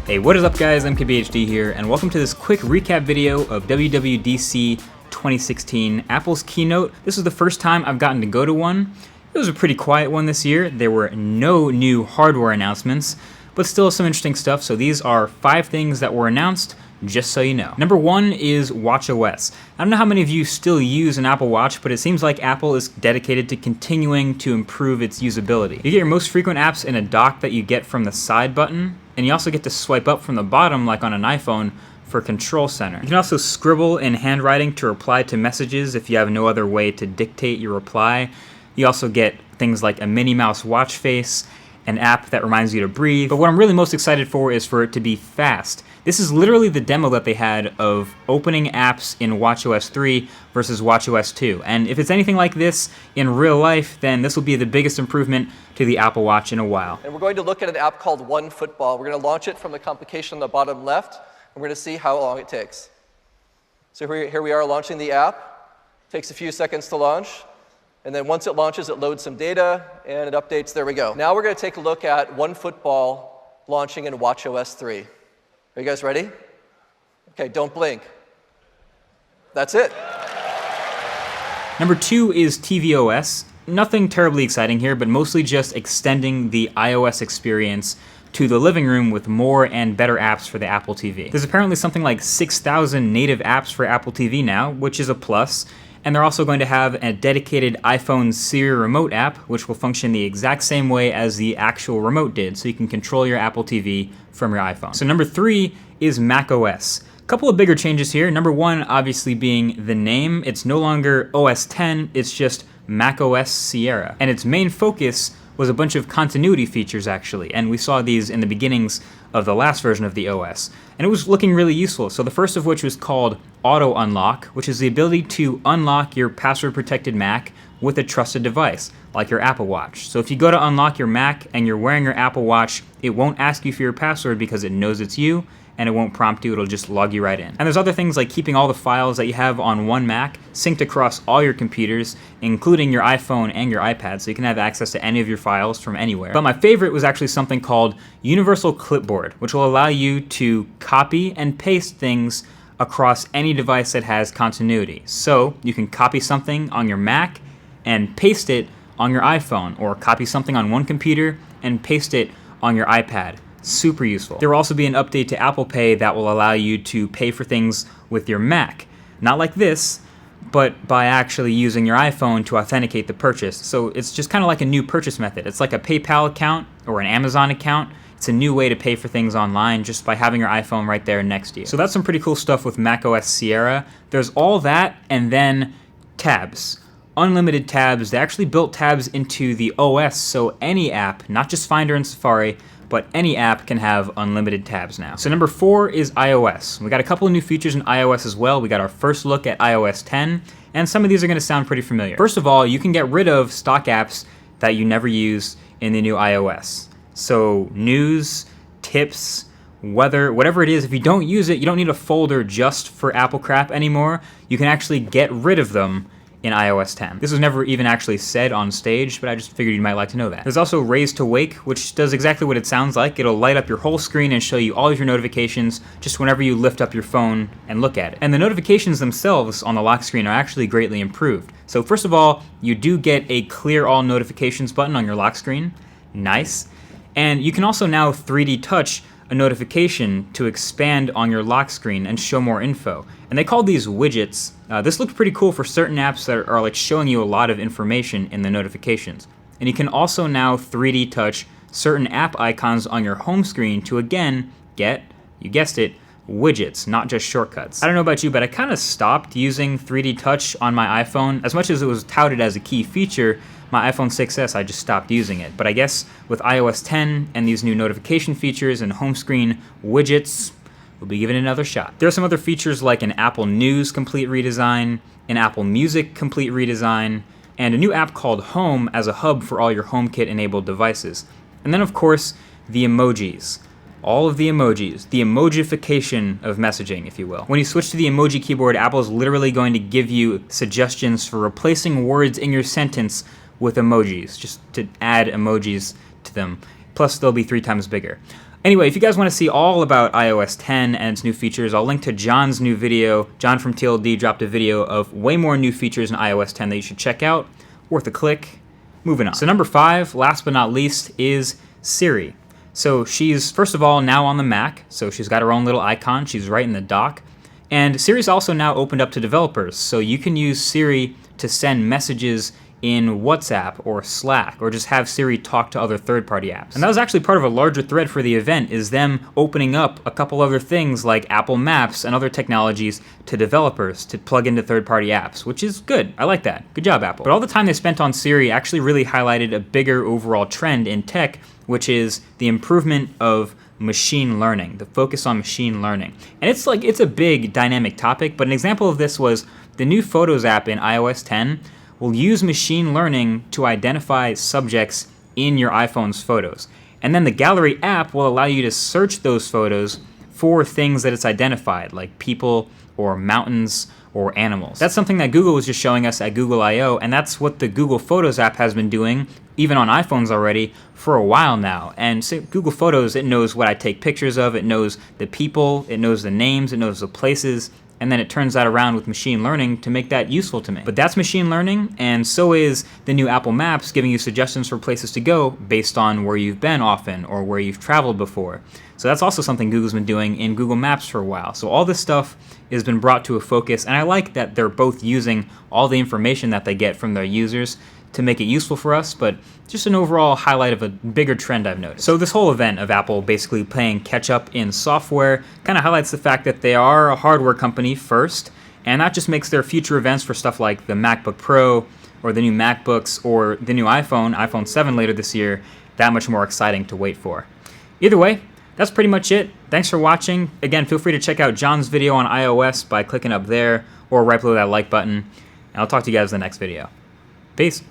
Hey, what is up guys, MKBHD here, and welcome to this quick recap video of WWDC 2016, Apple's keynote. This is the first time I've gotten to go to one. It was a pretty quiet one this year. There were no new hardware announcements, but still some interesting stuff. So these are 5 things that were announced, just so you know. Number 1 is WatchOS. I don't know how many of you still use an Apple Watch, but it seems like Apple is dedicated to continuing to improve its usability. You get your most frequent apps in a dock that you get from the side button, and you also get to swipe up from the bottom like on an iPhone for Control Center. You can also scribble in handwriting to reply to messages if you have no other way to dictate your reply. You also get things like a Minnie Mouse watch face, an app that reminds you to breathe. But what I'm really most excited for is for it to be fast. This is literally the demo that they had of opening apps in WatchOS 3 versus WatchOS 2. And if it's anything like this in real life, then this will be the biggest improvement to the Apple Watch in a while. And we're going to look at an app called OneFootball. We're going to launch it from the complication on the bottom left, and we're going to see how long it takes. So here we are launching the app. It takes a few seconds to launch. And then once it launches, it loads some data, and it updates. There we go. Now we're going to take a look at OneFootball launching in WatchOS 3. Are you guys ready? Okay, don't blink. That's it. Number 2 is TVOS. Nothing terribly exciting here, but mostly just extending the iOS experience to the living room with more and better apps for the Apple TV. There's apparently something like 6,000 native apps for Apple TV now, which is a plus. And they're also going to have a dedicated iPhone Siri remote app, which will function the exact same way as the actual remote did, so you can control your Apple TV from your iPhone. So number 3 is macOS. A couple of bigger changes here. Number 1 obviously being the name. It's no longer OS X, it's just macOS Sierra. And its main focus was a bunch of continuity features actually, and we saw these in the beginnings of the last version of the OS. And it was looking really useful. So the first of which was called Auto Unlock, which is the ability to unlock your password-protected Mac with a trusted device, like your Apple Watch. So if you go to unlock your Mac and you're wearing your Apple Watch, it won't ask you for your password because it knows it's you, and it won't prompt you, it'll just log you right in. And there's other things like keeping all the files that you have on one Mac synced across all your computers, including your iPhone and your iPad, so you can have access to any of your files from anywhere. But my favorite was actually something called Universal Clipboard, which will allow you to copy and paste things across any device that has continuity. So you can copy something on your Mac and paste it on your iPhone, or copy something on one computer and paste it on your iPad. Super useful. There will also be an update to Apple Pay that will allow you to pay for things with your Mac. Not like this, but by actually using your iPhone to authenticate the purchase. So it's just kind of like a new purchase method. It's like a PayPal account or an Amazon account. It's a new way to pay for things online just by having your iPhone right there next to you. So that's some pretty cool stuff with macOS Sierra. There's all that, and then tabs. Unlimited tabs. They actually built tabs into the OS, so any app, not just Finder and Safari, but any app can have unlimited tabs now. So number 4 is iOS. We got a couple of new features in iOS as well. We got our first look at iOS 10, and some of these are gonna sound pretty familiar. First of all, you can get rid of stock apps that you never use in the new iOS. So news, tips, weather, whatever it is, if you don't use it, you don't need a folder just for Apple crap anymore. You can actually get rid of them in iOS 10. This was never even actually said on stage, but I just figured you might like to know that. There's also Raise to Wake, which does exactly what it sounds like. It'll light up your whole screen and show you all of your notifications just whenever you lift up your phone and look at it. And the notifications themselves on the lock screen are actually greatly improved. So first of all, you do get a clear all notifications button on your lock screen. Nice. And you can also now 3D touch a notification to expand on your lock screen and show more info. And they call these widgets. This looked pretty cool for certain apps that are like showing you a lot of information in the notifications. And you can also now 3D touch certain app icons on your home screen to again get, you guessed it, widgets, not just shortcuts. I don't know about you, but I kind of stopped using 3D touch on my iPhone. As much as it was touted as a key feature, my iPhone 6s, I just stopped using it. But I guess with iOS 10 and these new notification features and home screen widgets, we'll be giving it another shot. There are some other features like an Apple News complete redesign, an Apple Music complete redesign, and a new app called Home as a hub for all your HomeKit enabled devices. And then of course, the emojis. All of the emojis, the emojification of messaging, if you will. When you switch to the emoji keyboard, Apple is literally going to give you suggestions for replacing words in your sentence with emojis, just to add emojis to them. Plus, they'll be 3 times bigger. Anyway, if you guys want to see all about iOS 10 and its new features, I'll link to John's new video. John from TLD dropped a video of way more new features in iOS 10 that you should check out. Worth a click. Moving on. So number 5, last but not least, is Siri. So she's, first of all, now on the Mac, so she's got her own little icon. She's right in the dock. And Siri's also now opened up to developers, so you can use Siri to send messages in WhatsApp or Slack, or just have Siri talk to other third-party apps. And that was actually part of a larger thread for the event, is them opening up a couple other things like Apple Maps and other technologies to developers to plug into third-party apps, which is good. I like that. Good job, Apple. But all the time they spent on Siri actually really highlighted a bigger overall trend in tech, which is the improvement of machine learning, the focus on machine learning. And it's a big dynamic topic, but an example of this was the new Photos app in iOS 10 will use machine learning to identify subjects in your iPhone's photos. And then the Gallery app will allow you to search those photos for things that it's identified, like people or mountains or animals. That's something that Google was just showing us at Google I/O, and that's what the Google Photos app has been doing, even on iPhones already, for a while now. And so Google Photos, it knows what I take pictures of, it knows the people, it knows the names, it knows the places, and then it turns that around with machine learning to make that useful to me. But that's machine learning, and so is the new Apple Maps giving you suggestions for places to go based on where you've been often or where you've traveled before. So that's also something Google's been doing in Google Maps for a while. So all this stuff has been brought to a focus, and I like that they're both using all the information that they get from their users to make it useful for us, but just an overall highlight of a bigger trend I've noticed. So this whole event of Apple basically playing catch up in software kind of highlights the fact that they are a hardware company first, and that just makes their future events for stuff like the MacBook Pro or the new MacBooks or the new iPhone 7 later this year, that much more exciting to wait for. Either way, that's pretty much it. Thanks for watching. Again, feel free to check out John's video on iOS by clicking up there or right below that like button, and I'll talk to you guys in the next video. Peace.